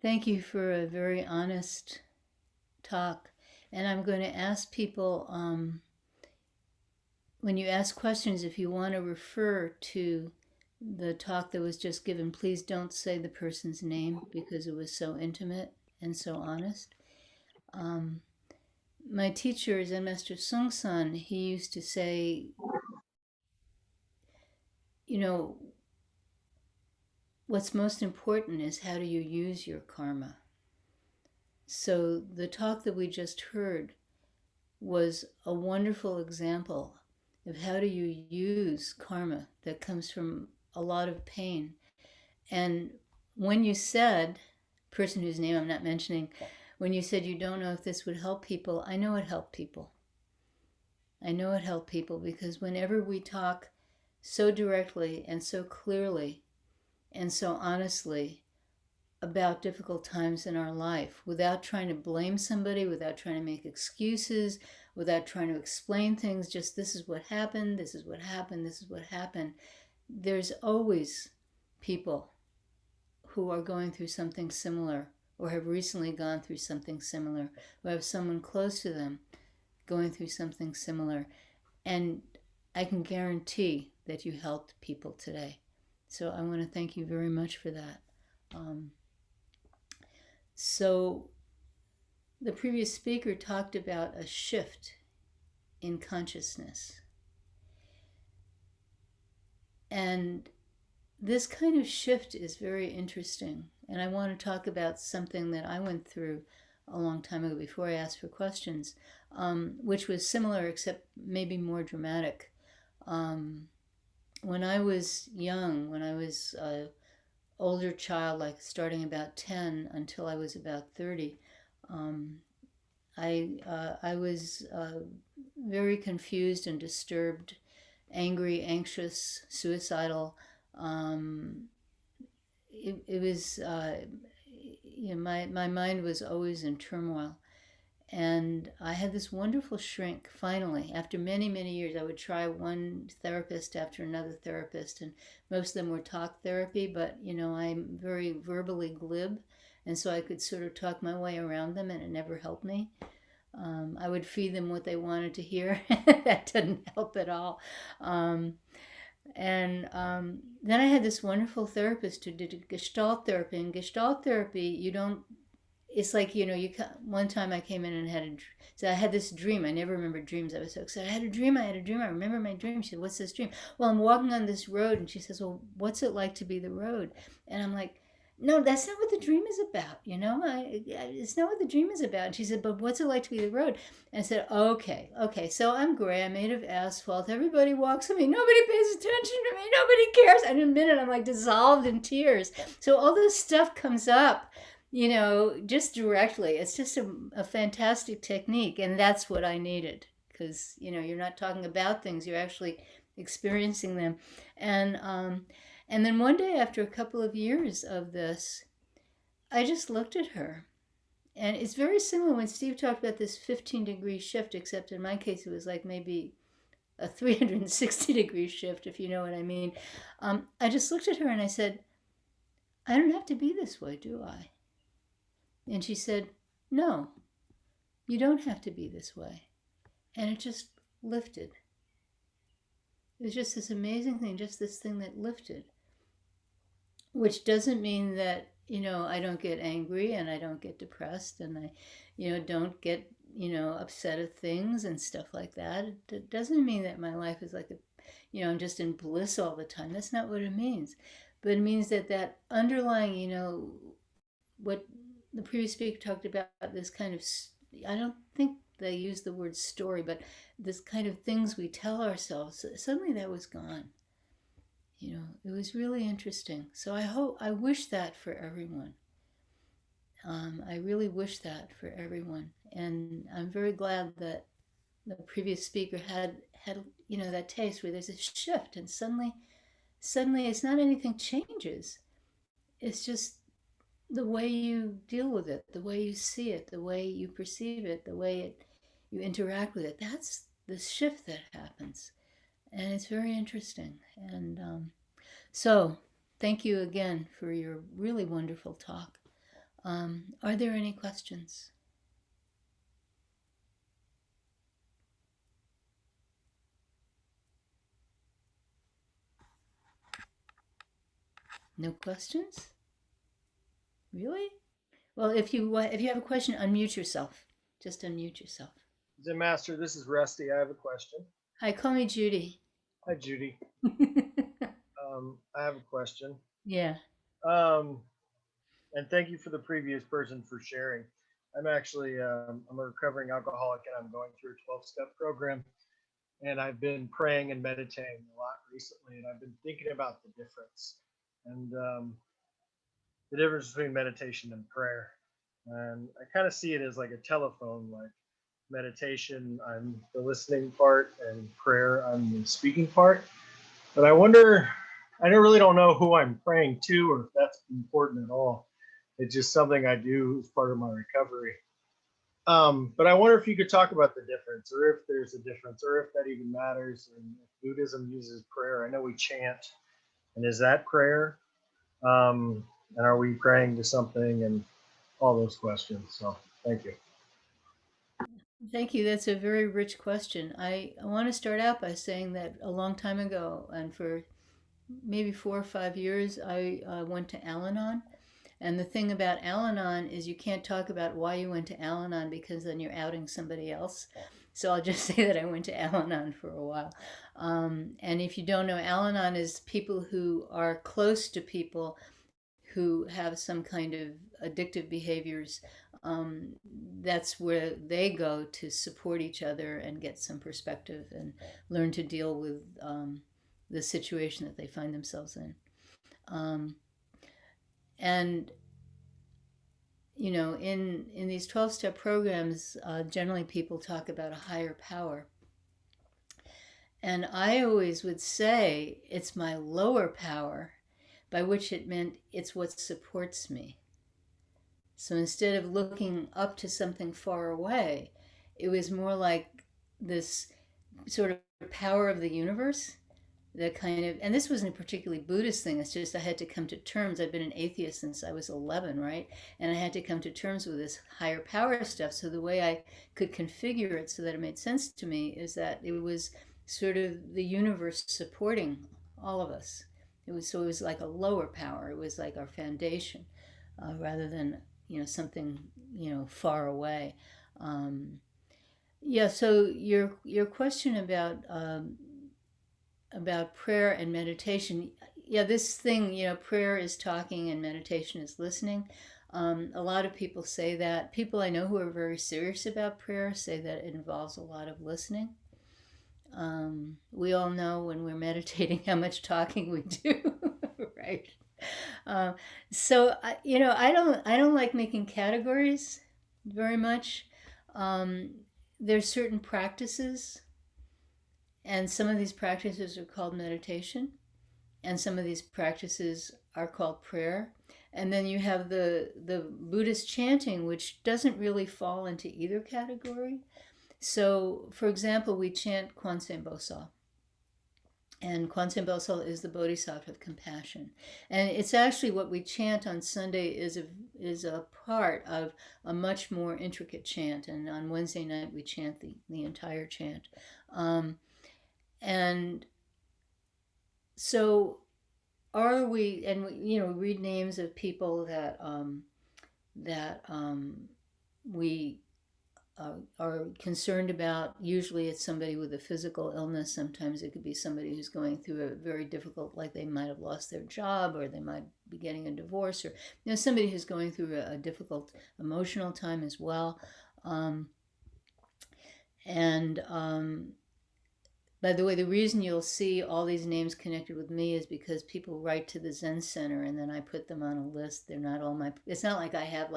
Thank you for a very honest talk. And I'm going to ask people, when you ask questions, if you want to refer to the talk that was just given, please don't say the person's name because it was so intimate and so honest. Um, my teacher, Zen Master Sung San, he used to say, you know, what's most important is how do you use your karma. So the talk that we just heard was a wonderful example of how do you use karma that comes from a lot of pain. And when you said, person whose name I'm not mentioning, when you said you don't know if this would help people, I know it helped people. I know it helped people because whenever we talk so directly and so clearly and so honestly about difficult times in our life without trying to blame somebody, without trying to make excuses, without trying to explain things, just this is what happened, this is what happened, this is what happened. There's always people who are going through something similar or have recently gone through something similar, who have someone close to them going through something similar. And I can guarantee that you helped people today. So I want to thank you very much for that. Um, So the previous speaker talked about a shift in consciousness. And this kind of shift is very interesting. And I want to talk about something that I went through a long time ago before I asked for questions, which was similar except maybe more dramatic. When I was young, when I was an older child, like starting about 10 until I was about 30, I was very confused and disturbed, angry, anxious, suicidal. Um, it was my mind was always in turmoil, and I had this wonderful shrink. Finally, after many years, I would try one therapist after another therapist, and most of them were talk therapy. But I'm very verbally glib, and so I could sort of talk my way around them, and it never helped me. I would feed them what they wanted to hear. That didn't help at all. Um, and then I had this wonderful therapist who did Gestalt therapy. And Gestalt therapy, you don't. It's like one time I came in and so I had this dream. I never remember dreams. I was so excited. I had a dream. I had a dream. I remember my dream. She said, "What's this dream?" Well, I'm walking on this road, and she says, "Well, what's it like to be the road?" And I'm like, no, that's not what the dream is about. It's not what the dream is about. And she said, but what's it like to be the road? And I said, okay. So I'm gray. I'm made of asphalt. Everybody walks with me. Nobody pays attention to me. Nobody cares. And in a minute, I'm like dissolved in tears. So all this stuff comes up, just directly. It's just a fantastic technique. And that's what I needed because, you're not talking about things. You're actually experiencing them. And then one day, after a couple of years of this, I just looked at her. And it's very similar when Steve talked about this 15-degree shift, except in my case, it was like maybe a 360-degree shift, if you know what I mean. I just looked at her and I said, I don't have to be this way, do I? And she said, no, you don't have to be this way. And it just lifted. It was just this amazing thing, just this thing that lifted. Which doesn't mean that I don't get angry and I don't get depressed and I don't get upset at things and stuff like that. It doesn't mean that my life is like I'm just in bliss all the time. That's not what it means. But it means that underlying what the previous speaker talked about, this kind of, I don't think they used the word story, but this kind of things we tell ourselves, suddenly that was gone. It was really interesting. So I wish that for everyone. I really wish that for everyone. And I'm very glad that the previous speaker had that taste where there's a shift and suddenly it's not anything changes. It's just the way you deal with it, the way you see it, the way you perceive it, the way you interact with it. That's the shift that happens. And it's very interesting. And so, thank you again for your really wonderful talk. Are there any questions? No questions? Really? Well, if you have a question, unmute yourself. Just unmute yourself. Zen Master, this is Rusty. I have a question. Hi, call me Judy. Hi, Judy. I have a question. Yeah. Um, and thank you for the previous person for sharing. I'm actually I'm a recovering alcoholic, and I'm going through a 12-step program. And I've been praying and meditating a lot recently, and I've been thinking about the difference and the difference between meditation and prayer. And I kind of see it as like a telephone, like meditation, I'm the listening part, and prayer, I'm the speaking part. But I wonder, I don't really don't know who I'm praying to or if that's important at all. It's just something I do as part of my recovery. But I wonder if you could talk about the difference, or if there's a difference, or if that even matters. And if Buddhism uses prayer, I know we chant, and is that prayer? And are we praying to something? And all those questions. So, thank you. Thank you. That's a very rich question. I want to start out by saying that a long time ago, and for maybe 4 or 5 years, I went to Al Anon. And the thing about Al Anon is you can't talk about why you went to Al Anon because then you're outing somebody else. So I'll just say that I went to Al Anon for a while. And if you don't know, Al Anon is people who are close to people who have some kind of addictive behaviors. Um, that's where they go to support each other and get some perspective and learn to deal with the situation that they find themselves in. Um, and in these 12-step programs, generally people talk about a higher power. And I always would say it's my lower power, by which it meant it's what supports me. So instead of looking up to something far away, it was more like this sort of power of the universe that kind of, and this wasn't a particularly Buddhist thing. It's just I had to come to terms. I've been an atheist since I was 11, right? And I had to come to terms with this higher power stuff. So the way I could configure it so that it made sense to me is that it was sort of the universe supporting all of us. It was like a lower power. It was like our foundation, rather than something far away. Um, yeah. So your question about prayer and meditation. Yeah, this thing, prayer is talking and meditation is listening. A lot of people say that. People I know who are very serious about prayer say that it involves a lot of listening. We all know when we're meditating how much talking we do, right? Um, so I don't like making categories very much. Um, there's certain practices, and some of these practices are called meditation, and some of these practices are called prayer. And then you have the Buddhist chanting, which doesn't really fall into either category. So, for example, we chant Kwanzaa Bosal. And Kwanzaa Bosal is the Bodhisattva of compassion. And it's actually what we chant on Sunday is a part of a much more intricate chant. And on Wednesday night, we chant the entire chant. Um, and so are we, and we read names of people that we are concerned about. Usually it's somebody with a physical illness. Sometimes it could be somebody who's going through a very difficult, like they might have lost their job, or they might be getting a divorce, or somebody who's going through a difficult emotional time as well. Um, and By the way, the reason you'll see all these names connected with me is because people write to the Zen Center and then I put them on a list. They're not all my, it's not like I have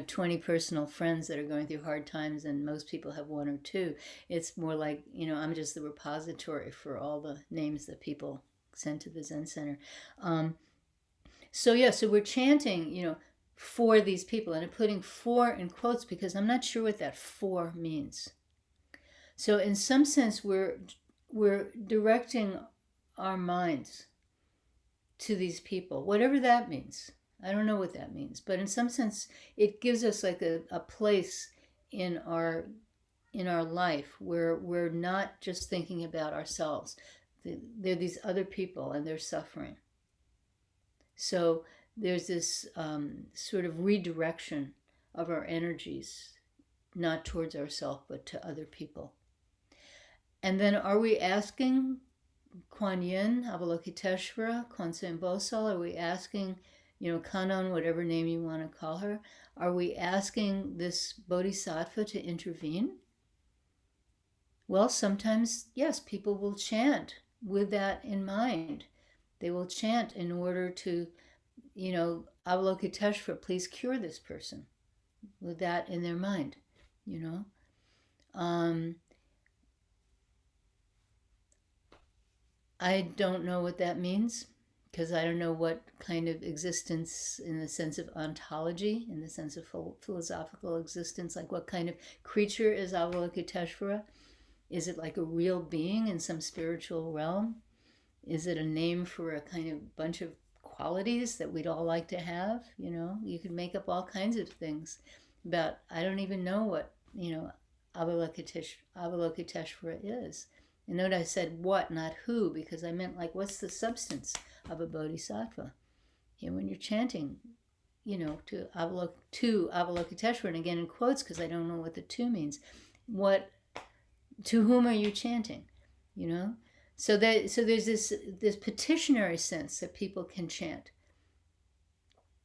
20 personal friends that are going through hard times and most people have one or two. It's more like, I'm just the repository for all the names that people send to the Zen Center. So we're chanting, for these people, and I'm putting for in quotes because I'm not sure what that for means. So in some sense, we're directing our minds to these people, whatever that means. I don't know what that means, but in some sense, it gives us like a place in our life where we're not just thinking about ourselves. There are these other people and they're suffering. So there's this sort of redirection of our energies, not towards ourselves, but to other people. And then are we asking Kuan Yin, Avalokiteshvara, Kwanzaa Bosal, are we asking, Kanon, whatever name you want to call her, are we asking this bodhisattva to intervene? Well, sometimes, yes, people will chant with that in mind. They will chant in order to, Avalokiteshvara, please cure this person, with that in their mind, you know. I don't know what that means because I don't know what kind of existence in the sense of ontology, in the sense of philosophical existence, like what kind of creature is Avalokiteshvara? Is it like a real being in some spiritual realm? Is it a name for a kind of bunch of qualities that we'd all like to have? You could make up all kinds of things about, I don't even know what, Avalokiteshvara is. And note I said what, not who, because I meant like what's the substance of a bodhisattva? When you're chanting, to Avalokiteshvara, and again in quotes because I don't know what the to means. To whom are you chanting? So there's this petitionary sense that people can chant.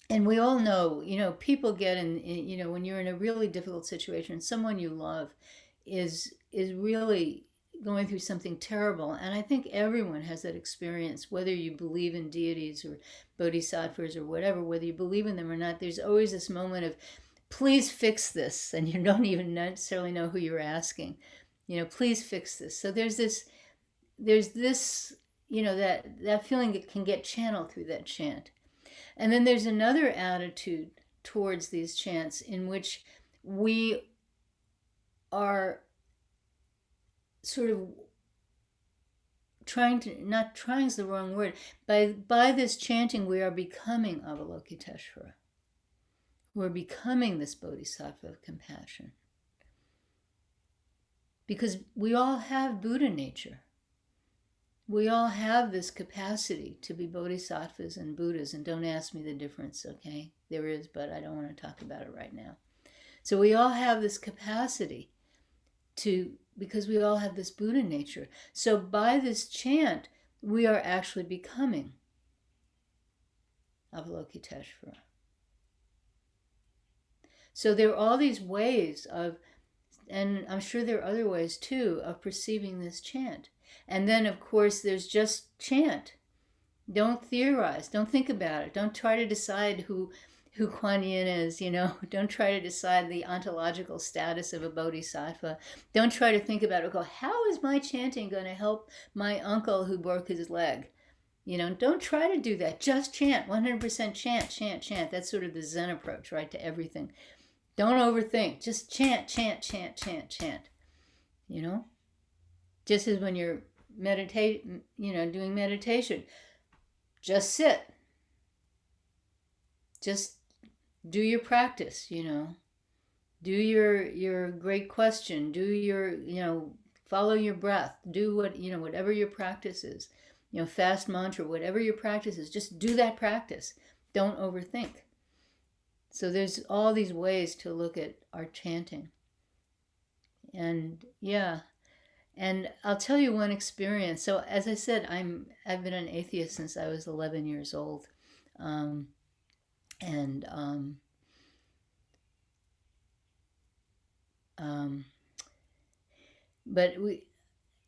And we all know, people get in, when you're in a really difficult situation, someone you love is really going through something terrible. And I think everyone has that experience, whether you believe in deities or bodhisattvas or whatever, whether you believe in them or not, there's always this moment of, please fix this. And you don't even necessarily know who you're asking, please fix this. So there's this, that feeling that can get channeled through that chant. And then there's another attitude towards these chants in which we are sort of not trying is the wrong word, by this chanting we are becoming Avalokiteshvara. We're becoming this bodhisattva of compassion. Because we all have Buddha nature. We all have this capacity to be bodhisattvas and Buddhas, and don't ask me the difference, okay? There is, but I don't want to talk about it right now. So we all have this capacity because we all have this Buddha nature. So by this chant, we are actually becoming Avalokiteshvara. So there are all these ways of, and I'm sure there are other ways too, of perceiving this chant. And then, of course, there's just chant. Don't theorize. Don't think about it. Don't try to decide who Kuan Yin is, Don't try to decide the ontological status of a bodhisattva. Don't try to think about it. Go, how is my chanting going to help my uncle who broke his leg? Don't try to do that. Just chant. 100% chant, chant, chant. That's sort of the Zen approach, right, to everything. Don't overthink. Just chant, chant, chant, chant, chant. Just as when you're doing meditation, just sit. Just do your practice, do your great question, do your, follow your breath, do what, whatever your practice is, fast mantra, whatever your practice is, just do that practice. Don't overthink. So there's all these ways to look at our chanting. And yeah, and I'll tell you one experience. So as I said, I've been an atheist since I was 11 years old. But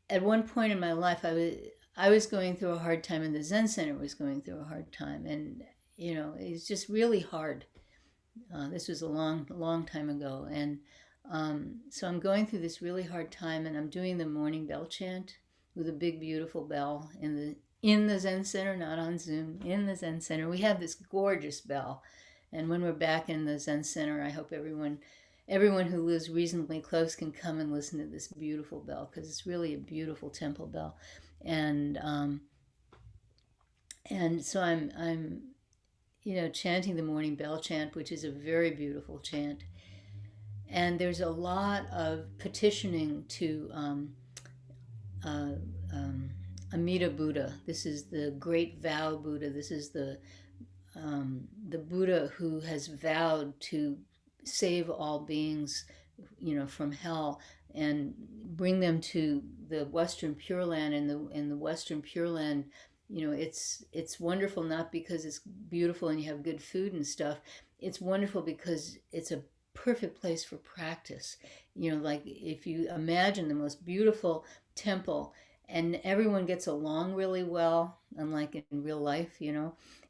at one point in my life, I was going through a hard time, and the Zen Center was going through a hard time, and it's just really hard. This was a long time ago, and so I'm going through this really hard time, and I'm doing the morning bell chant with a big, beautiful bell in the Zen Center, not on Zoom, in the Zen Center. We have this gorgeous bell, and when we're back in the Zen Center, I hope everyone who lives reasonably close can come and listen to this beautiful bell, because it's really a beautiful temple bell. And so I'm chanting the morning bell chant, which is a very beautiful chant. And there's a lot of petitioning to uh, um, Amida Buddha. This is the great vow Buddha. This is the Buddha who has vowed to save all beings, from hell and bring them to the Western Pure Land. And the Western Pure Land, it's wonderful not because it's beautiful and you have good food and stuff. It's wonderful because it's a perfect place for practice. Like if you imagine the most beautiful temple and everyone gets along really well, unlike in real life,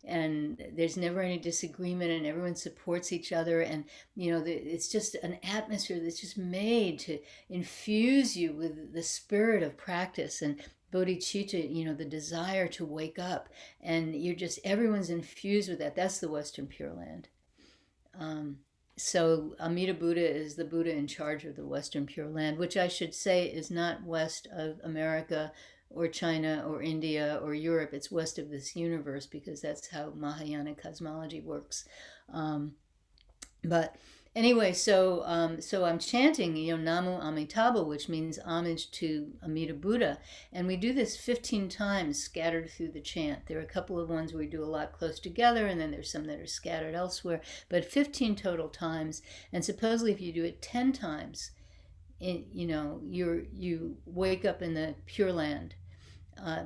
and there's never any disagreement and everyone supports each other, and it's just an atmosphere that's just made to infuse you with the spirit of practice and bodhicitta, the desire to wake up, and everyone's infused with that. That's the Western Pure Land. So Amida Buddha is the Buddha in charge of the Western Pure Land, which I should say is not west of America or China or India or Europe. It's west of this universe because that's how Mahayana cosmology works. But anyway, so I'm chanting, Namu Amitabha, which means homage to Amida Buddha, and we do this 15 times scattered through the chant. There are a couple of ones where we do a lot close together, and then there's some that are scattered elsewhere, but 15 total times. And supposedly, if you do it 10 times, you wake up in the Pure Land.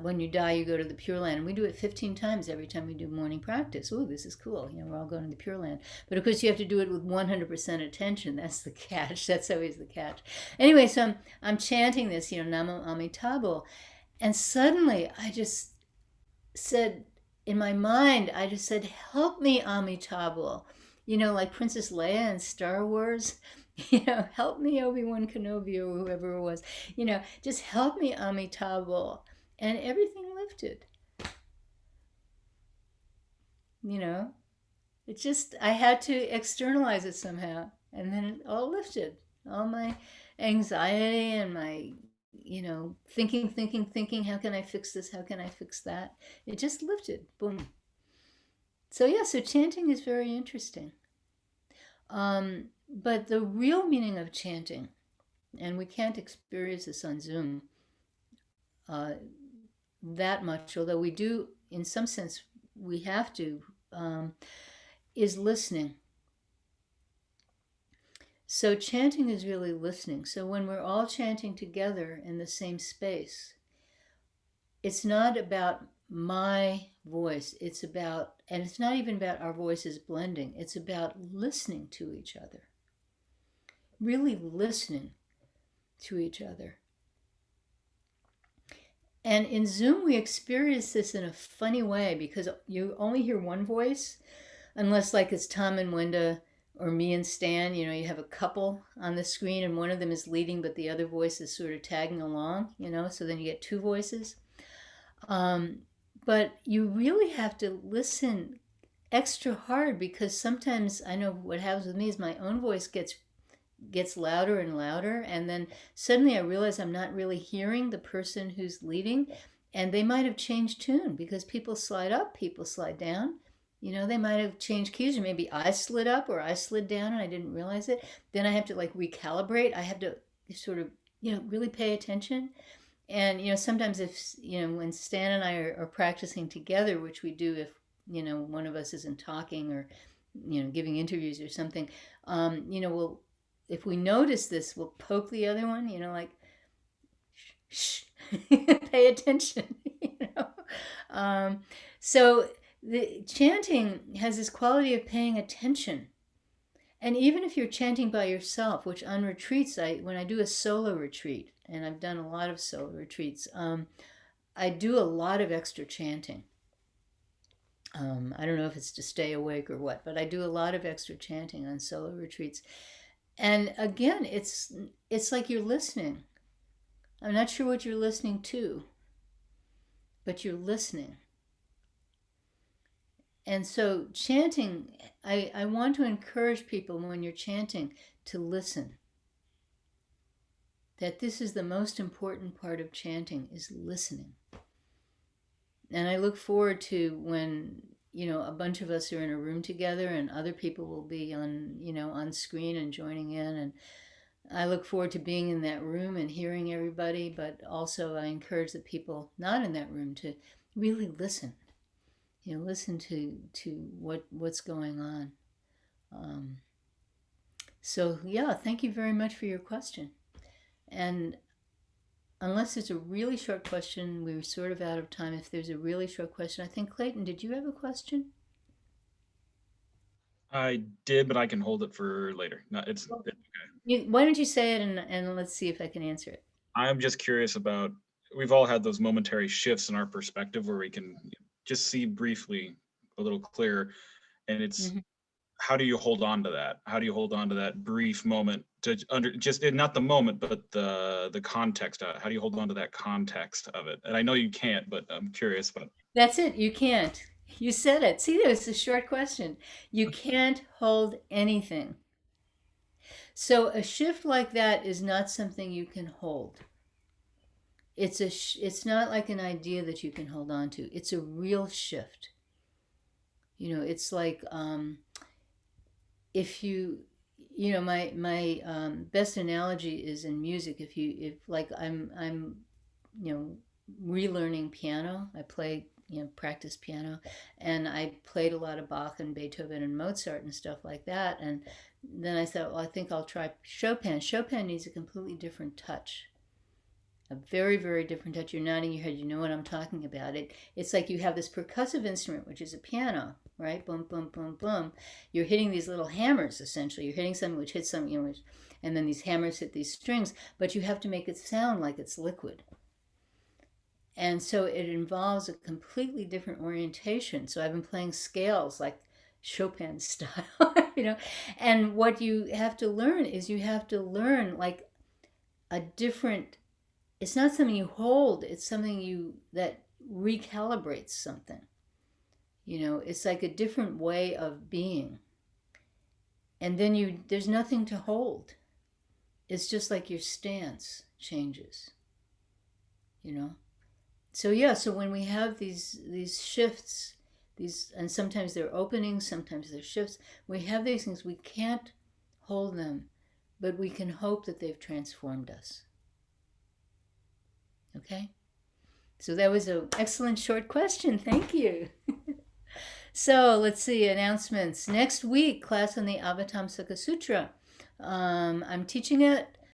When you die, you go to the Pure Land. And we do it 15 times every time we do morning practice. Ooh, this is cool. We're all going to the Pure Land. But of course, you have to do it with 100% attention. That's the catch. That's always the catch. Anyway, so I'm chanting this, Namo Amitabha. And suddenly, I just said, in my mind, I just said, help me, Amitabha. Like Princess Leia in Star Wars. Help me, Obi-Wan Kenobi, or whoever it was. Just help me, Amitabha. And everything lifted. It just, I had to externalize it somehow. And then it all lifted. All my anxiety and my, thinking, how can I fix this? How can I fix that? It just lifted. Boom. So chanting is very interesting. But the real meaning of chanting, and we can't experience this on Zoom, that much, although we do, in some sense, we have to, is listening. So chanting is really listening. So when we're all chanting together in the same space, it's not about my voice. It's about, and it's not even about our voices blending. It's about listening to each other. Really listening to each other. And in Zoom, we experience this in a funny way because you only hear one voice, unless like it's Tom and Wenda or me and Stan. You have a couple on the screen and one of them is leading, but the other voice is sort of tagging along, so then you get two voices. But you really have to listen extra hard because sometimes I know what happens with me is my own voice gets louder and louder, and then suddenly I realize I'm not really hearing the person who's leading, and they might have changed tune because people slide up, people slide down. They might have changed keys, or maybe I slid up or I slid down and I didn't realize it. Then I have to recalibrate. I have to sort of really pay attention. And sometimes if when Stan and I are practicing together, which we do if one of us isn't talking or giving interviews or something, we'll, if we notice this, we'll poke the other one, shh, pay attention, So the chanting has this quality of paying attention. And even if you're chanting by yourself, which on retreats, when I do a solo retreat, and I've done a lot of solo retreats, I do a lot of extra chanting. I don't know if it's to stay awake or what, but I do a lot of extra chanting on solo retreats. And again, it's like you're listening. I'm not sure what you're listening to, but you're listening. And so chanting, I want to encourage people when you're chanting to listen. That this is the most important part of chanting, is listening. And I look forward to when a bunch of us are in a room together and other people will be on, on screen and joining in. And I look forward to being in that room and hearing everybody, but also I encourage the people not in that room to really listen. Listen to what's going on. Um, so yeah, thank you very much for your question. And unless it's a really short question, we're sort of out of time. If there's a really short question, I think Clayton, did you have a question? I did, but I can hold it for later. No, Well, it's why don't you say it and let's see if I can answer it. I'm just curious about, we've all had those momentary shifts in our perspective where we can just see briefly a little clearer. And it's, Mm-hmm. how do you hold on to that? How do you hold on to that brief moment to just not the moment, but the context of it? How do you hold on to that context of it? And I know you can't, but I'm curious about it. That's it. You can't. You said it. See, there's a short question. You can't hold anything. So a shift like that is not something you can hold. It's not like an idea that you can hold on to. It's a real shift. It's like if my best analogy is in music. If like I'm relearning piano. I play practice piano, and I played a lot of Bach and Beethoven and Mozart and stuff like that. And then I thought, well, I think I'll try Chopin. Chopin needs a completely different touch, a very, very different touch. You're nodding your head. You know what I'm talking about. It's like you have this percussive instrument, which is a piano, right? Boom, boom, boom, boom. You're hitting these little hammers, essentially. You're hitting something which hits something, and then these hammers hit these strings, but you have to make it sound like it's liquid. And so it involves a completely different orientation. So I've been playing scales like Chopin style, And what you have to learn is you have to learn like a different, it's not something you hold, it's something that recalibrates something. It's like a different way of being. And then there's nothing to hold. It's just like your stance changes, you know? So yeah, so when we have these shifts, and sometimes they're openings, sometimes they're shifts, we have these things, we can't hold them, but we can hope that they've transformed us. Okay? So that was an excellent short question. Thank you. So let's see, announcements. Next week, class on the Avatamsaka Sutra. I'm teaching it